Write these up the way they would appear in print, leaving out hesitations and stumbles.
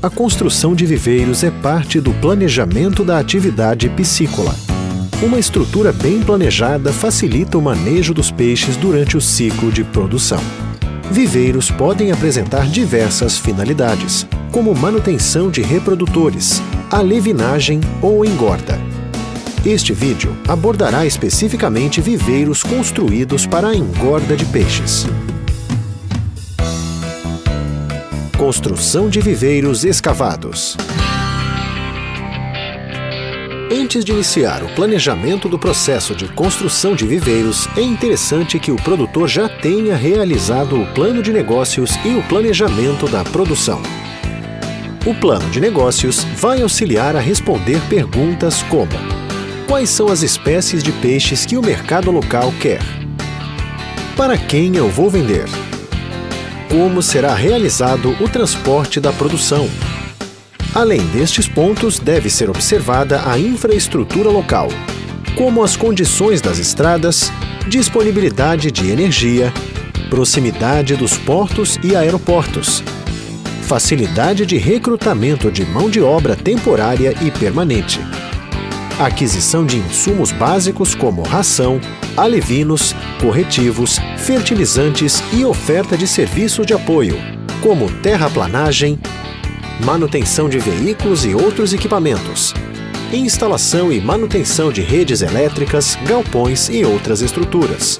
A construção de viveiros é parte do planejamento da atividade piscícola. Uma estrutura bem planejada facilita o manejo dos peixes durante o ciclo de produção. Viveiros podem apresentar diversas finalidades, como manutenção de reprodutores, alevinagem ou engorda. Este vídeo abordará especificamente viveiros construídos para a engorda de peixes. Construção de viveiros escavados. Antes de iniciar o planejamento do processo de construção de viveiros, é interessante que o produtor já tenha realizado o plano de negócios e o planejamento da produção. O plano de negócios vai auxiliar a responder perguntas como: quais são as espécies de peixes que o mercado local quer? Para quem eu vou vender? Como será realizado o transporte da produção? Além destes pontos, deve ser observada a infraestrutura local, como as condições das estradas, disponibilidade de energia, proximidade dos portos e aeroportos, facilidade de recrutamento de mão de obra temporária e permanente, aquisição de insumos básicos como ração, alevinos, corretivos, fertilizantes e oferta de serviços de apoio, como terraplanagem, manutenção de veículos e outros equipamentos, instalação e manutenção de redes elétricas, galpões e outras estruturas,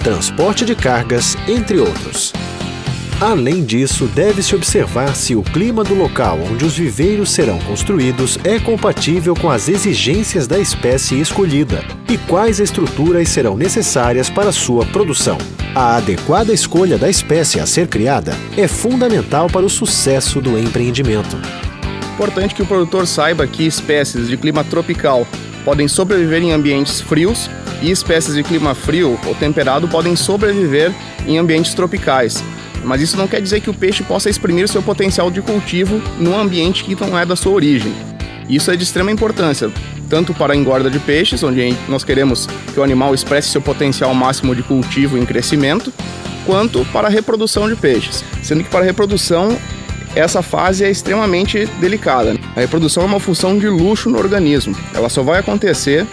transporte de cargas, entre outros. Além disso, deve-se observar se o clima do local onde os viveiros serão construídos é compatível com as exigências da espécie escolhida e quais estruturas serão necessárias para sua produção. A adequada escolha da espécie a ser criada é fundamental para o sucesso do empreendimento. Importante que o produtor saiba que espécies de clima tropical podem sobreviver em ambientes frios e espécies de clima frio ou temperado podem sobreviver em ambientes tropicais. Mas isso não quer dizer que o peixe possa exprimir seu potencial de cultivo num ambiente que não é da sua origem. Isso é de extrema importância, tanto para a engorda de peixes, onde nós queremos que o animal expresse seu potencial máximo de cultivo em crescimento, quanto para a reprodução de peixes. Sendo que para a reprodução, essa fase é extremamente delicada. A reprodução é uma função de luxo no organismo. Ela só vai acontecer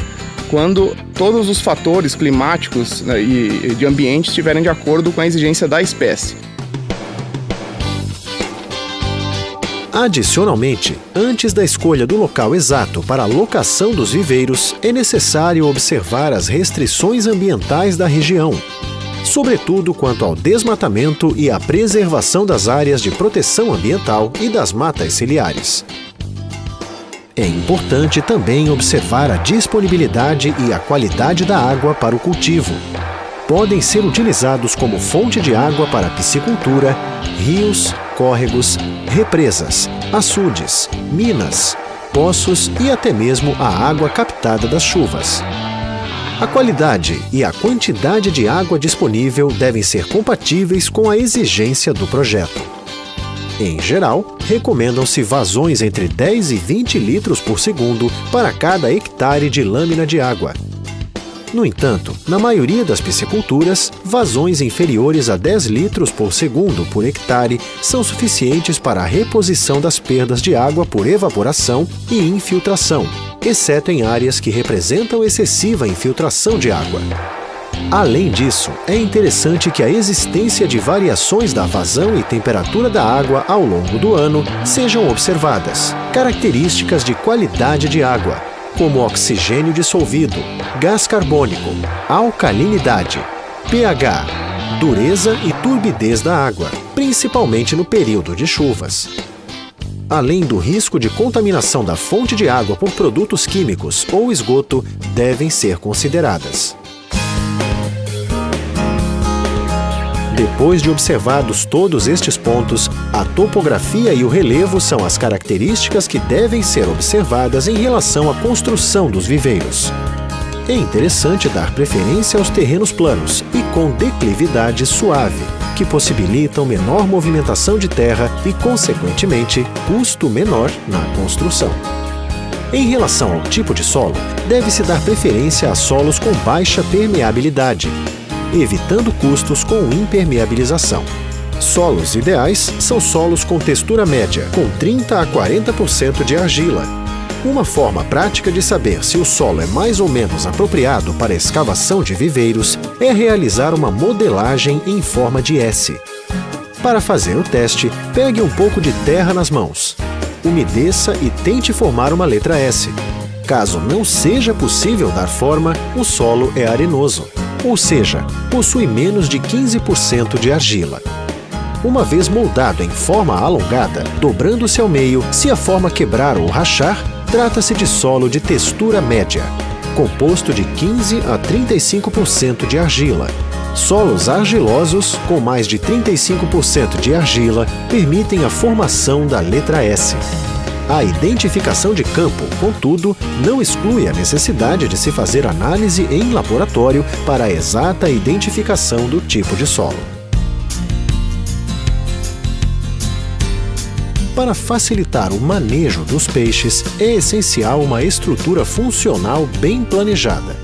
quando todos os fatores climáticos, né, e de ambiente estiverem de acordo com a exigência da espécie. Adicionalmente, antes da escolha do local exato para a locação dos viveiros, é necessário observar as restrições ambientais da região, sobretudo quanto ao desmatamento e à preservação das áreas de proteção ambiental e das matas ciliares. É importante também observar a disponibilidade e a qualidade da água para o cultivo. Podem ser utilizados como fonte de água para piscicultura, rios, córregos, represas, açudes, minas, poços e até mesmo a água captada das chuvas. A qualidade e a quantidade de água disponível devem ser compatíveis com a exigência do projeto. Em geral, recomendam-se vazões entre 10 e 20 litros por segundo para cada hectare de lâmina de água. No entanto, na maioria das pisciculturas, vazões inferiores a 10 litros por segundo por hectare são suficientes para a reposição das perdas de água por evaporação e infiltração, exceto em áreas que representam excessiva infiltração de água. Além disso, é interessante que a existência de variações da vazão e temperatura da água ao longo do ano sejam observadas. Características de qualidade de água, como oxigênio dissolvido, gás carbônico, alcalinidade, pH, dureza e turbidez da água, principalmente no período de chuvas. Além do risco de contaminação da fonte de água por produtos químicos ou esgoto, devem ser consideradas. Depois de observados todos estes pontos, a topografia e o relevo são as características que devem ser observadas em relação à construção dos viveiros. É interessante dar preferência aos terrenos planos e com declividade suave, que possibilitam menor movimentação de terra e, consequentemente, custo menor na construção. Em relação ao tipo de solo, deve-se dar preferência a solos com baixa permeabilidade, evitando custos com impermeabilização. Solos ideais são solos com textura média, com 30 a 40% de argila. Uma forma prática de saber se o solo é mais ou menos apropriado para a escavação de viveiros é realizar uma modelagem em forma de S. Para fazer o teste, pegue um pouco de terra nas mãos. Umedeça e tente formar uma letra S. Caso não seja possível dar forma, o solo é arenoso, ou seja, possui menos de 15% de argila. Uma vez moldado em forma alongada, dobrando-se ao meio, se a forma quebrar ou rachar, trata-se de solo de textura média, composto de 15 a 35% de argila. Solos argilosos, com mais de 35% de argila, permitem a formação da letra S. A identificação de campo, contudo, não exclui a necessidade de se fazer análise em laboratório para a exata identificação do tipo de solo. Para facilitar o manejo dos peixes, é essencial uma estrutura funcional bem planejada.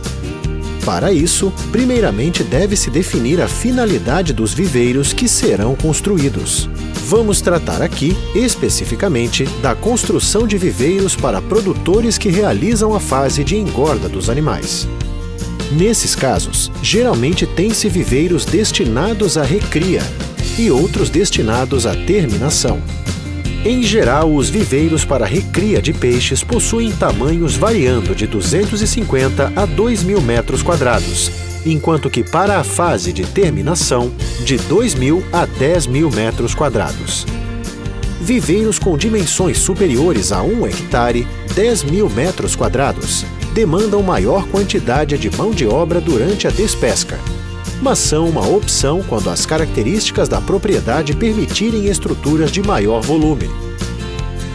Para isso, primeiramente deve-se definir a finalidade dos viveiros que serão construídos. Vamos tratar aqui, especificamente, da construção de viveiros para produtores que realizam a fase de engorda dos animais. Nesses casos, geralmente tem-se viveiros destinados à recria e outros destinados à terminação. Em geral, os viveiros para recria de peixes possuem tamanhos variando de 250 a 2.000 metros quadrados, enquanto que para a fase de terminação, de 2.000 a 10.000 metros quadrados. Viveiros com dimensões superiores a 1 hectare, 10.000 metros quadrados, demandam maior quantidade de mão de obra durante a despesca, mas são uma opção quando as características da propriedade permitirem estruturas de maior volume.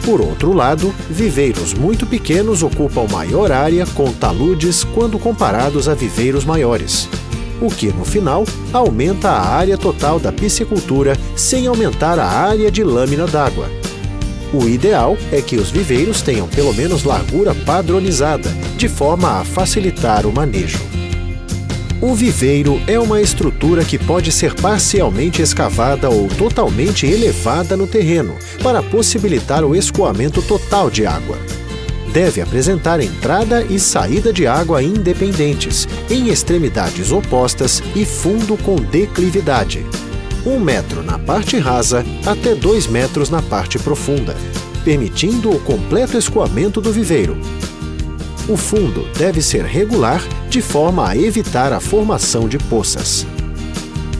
Por outro lado, viveiros muito pequenos ocupam maior área com taludes quando comparados a viveiros maiores, o que, no final, aumenta a área total da piscicultura sem aumentar a área de lâmina d'água. O ideal é que os viveiros tenham pelo menos largura padronizada, de forma a facilitar o manejo. O viveiro é uma estrutura que pode ser parcialmente escavada ou totalmente elevada no terreno, para possibilitar o escoamento total de água. Deve apresentar entrada e saída de água independentes, em extremidades opostas e fundo com declividade. 1 metro na parte rasa até 2 metros na parte profunda, permitindo o completo escoamento do viveiro. O fundo deve ser regular, de forma a evitar a formação de poças.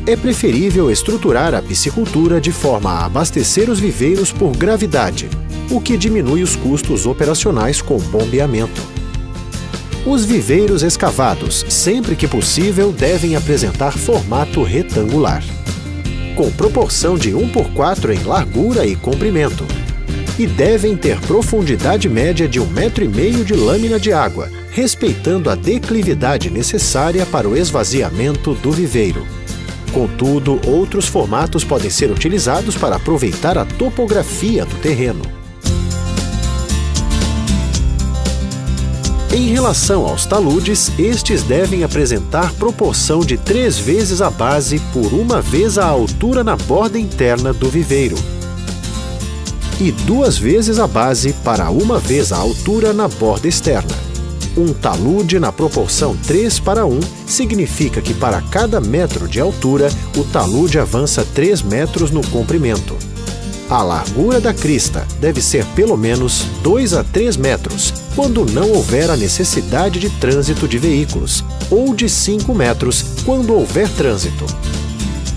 É preferível estruturar a piscicultura de forma a abastecer os viveiros por gravidade, o que diminui os custos operacionais com bombeamento. Os viveiros escavados, sempre que possível, devem apresentar formato retangular, com proporção de 1:4 em largura e comprimento, e devem ter profundidade média de 1,5 metro de lâmina de água, respeitando a declividade necessária para o esvaziamento do viveiro. Contudo, outros formatos podem ser utilizados para aproveitar a topografia do terreno. Em relação aos taludes, estes devem apresentar proporção de 3 vezes a base por 1 vez a altura na borda interna do viveiro, e 2 vezes a base para 1 vez a altura na borda externa. Um talude na proporção 3:1 significa que para cada metro de altura, o talude avança 3 metros no comprimento. A largura da crista deve ser pelo menos 2 a 3 metros, quando não houver a necessidade de trânsito de veículos, ou de 5 metros, quando houver trânsito.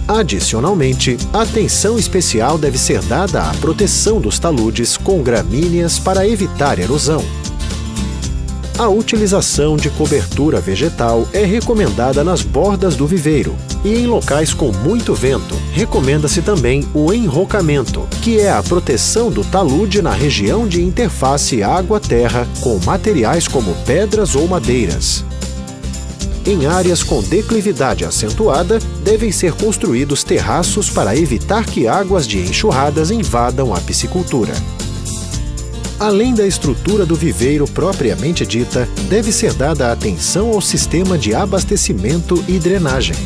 Adicionalmente, atenção especial deve ser dada à proteção dos taludes com gramíneas para evitar erosão. A utilização de cobertura vegetal é recomendada nas bordas do viveiro, e em locais com muito vento, recomenda-se também o enrocamento, que é a proteção do talude na região de interface água-terra com materiais como pedras ou madeiras. Em áreas com declividade acentuada, devem ser construídos terraços para evitar que águas de enxurradas invadam a piscicultura. Além da estrutura do viveiro propriamente dita, deve ser dada atenção ao sistema de abastecimento e drenagem.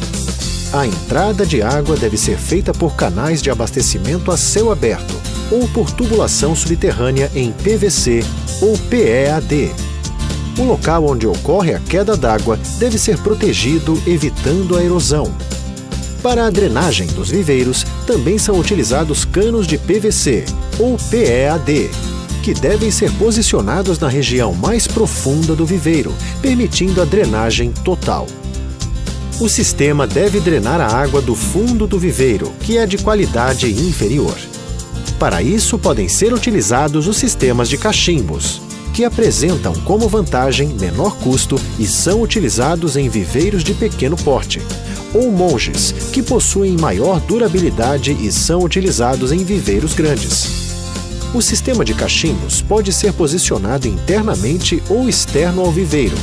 A entrada de água deve ser feita por canais de abastecimento a céu aberto ou por tubulação subterrânea em PVC ou PEAD. O local onde ocorre a queda d'água deve ser protegido, evitando a erosão. Para a drenagem dos viveiros, também são utilizados canos de PVC ou PEAD, que devem ser posicionados na região mais profunda do viveiro, permitindo a drenagem total. O sistema deve drenar a água do fundo do viveiro, que é de qualidade inferior. Para isso, podem ser utilizados os sistemas de cachimbos, que apresentam como vantagem menor custo e são utilizados em viveiros de pequeno porte, ou monges, que possuem maior durabilidade e são utilizados em viveiros grandes. O sistema de cachimbos pode ser posicionado internamente ou externo ao viveiro.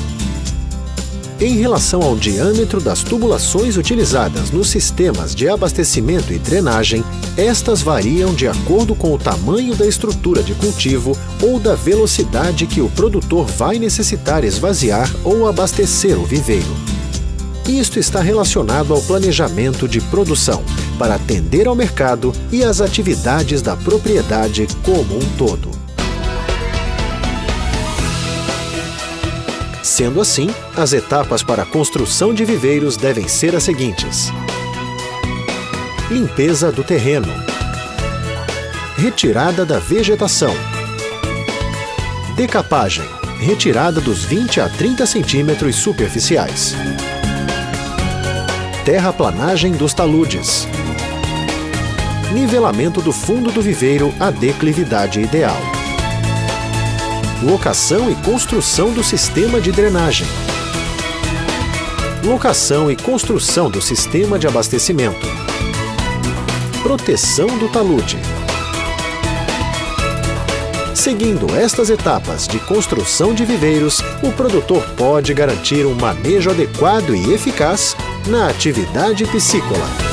Em relação ao diâmetro das tubulações utilizadas nos sistemas de abastecimento e drenagem, estas variam de acordo com o tamanho da estrutura de cultivo ou da velocidade que o produtor vai necessitar esvaziar ou abastecer o viveiro. Isto está relacionado ao planejamento de produção, para atender ao mercado e às atividades da propriedade como um todo. Sendo assim, as etapas para a construção de viveiros devem ser as seguintes: limpeza do terreno, retirada da vegetação, decapagem, retirada dos 20 a 30 centímetros superficiais, terraplanagem dos taludes, nivelamento do fundo do viveiro à declividade ideal, locação e construção do sistema de drenagem, locação e construção do sistema de abastecimento, proteção do talude. Seguindo estas etapas de construção de viveiros, o produtor pode garantir um manejo adequado e eficaz na atividade piscícola.